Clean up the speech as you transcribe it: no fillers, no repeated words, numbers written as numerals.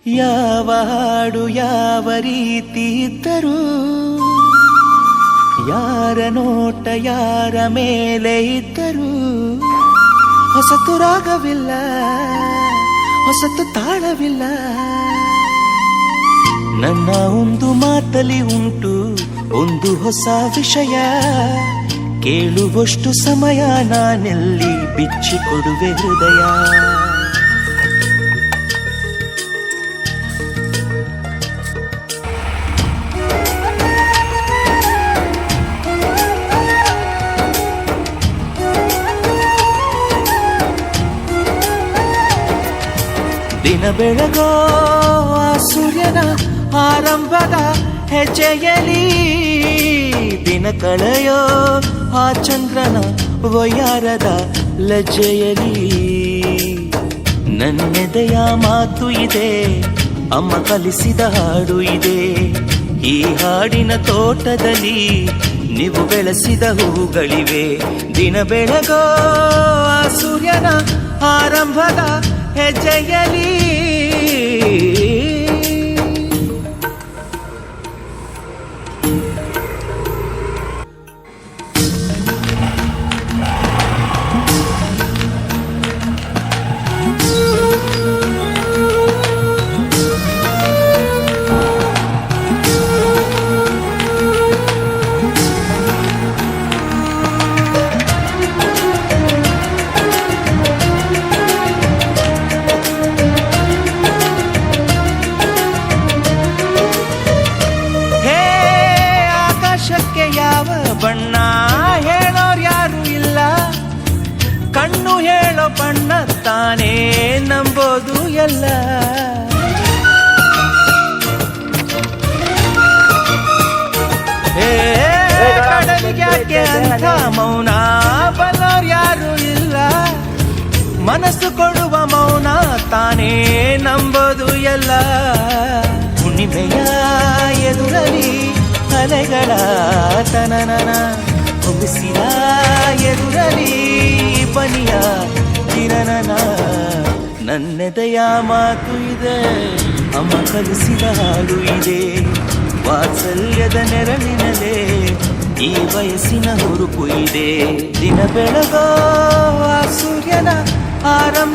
ಯಾವ ಹಾಡು ಯಾವ ರೀತಿ ಇದ್ದರೂ, ಯಾರ ನೋಟ ಯಾರ ಮೇಲೆ ಇದ್ದರೂ, ಹೊಸತು ರಾಗವಿಲ್ಲ, ಹೊಸತು ತಾಳವಿಲ್ಲ. ನನ್ನ ಒಂದು ಮಾತಲಿ ಉಂಟು ಒಂದು ಹೊಸ ವಿಷಯ, ಕೇಳುವಷ್ಟು ಸಮಯ ನಾನೆಲ್ಲಿ ಬಿಚ್ಚಿಕೊಡುವೆ ಹೃದಯ. ದಿನ ಬೆಳಗೋ ಆ ಸೂರ್ಯನ ಆರಂಭದ ಹೆಜ್ಜೆಯಲಿ, ದಿನ ಕಳೆಯೋ ಆ ಚಂದ್ರನ ವಯ್ಯಾರದ ಲಜ್ಜೆಯಲಿ. ನನ್ನೆದೆಯ ಮಾತು ಇದೆ, ಅಮ್ಮ ಕಲಿಸಿದ ಹಾಡು ಇದೆ. ಈ ಹಾಡಿನ ತೋಟದಲ್ಲಿ ನೀವು ಬೆಳೆಸಿದ ಹೂಗಳಿವೆ. ದಿನ ಬೆಳಗೋ ಆ ಸೂರ್ಯನ ಆರಂಭದ ಹೆಜ್ಜೆಯಲಿ, ಯಾವ ಬಣ್ಣ ಹೇಳೋರು ಯಾರು ಇಲ್ಲ, ಕಣ್ಣು ಹೇಳೋ ಬಣ್ಣ ತಾನೇ ನಂಬೋದು ಎಲ್ಲ. ಕಡಲಿಗೆ ಅಂತ ಮೌನ ಬಲ್ಲೋರು ಯಾರು ಇಲ್ಲ, ಮನಸ್ಸು ಕೊಡುವ ಮೌನ ತಾನೇ ನಂಬೋದು ಎಲ್ಲ. ಹುಣ್ಣಿಮೆಯ ಎದುರಲಿ ಅಲೆಗಳ ತನನನ ಹೊಗಿಸಿದ ಎದುರಲಿ ಬನಿಯ ತಿರನನ. ನನ್ನೆದೆಯ ಮಾತು ಇದೆ, ಅಮ್ಮ ಕಲಿಸಿದ ಹಾಡು ಇದೆ. ವಾತ್ಸಲ್ಯದ ನೆರಳಿನಲ್ಲೇ ಈ ವಯಸ್ಸಿನ ಹುರುಪು ಇದೆ. ದಿನ ಬೆಳಗೋ ಆ ಸೂರ್ಯನ ಆರಂಭ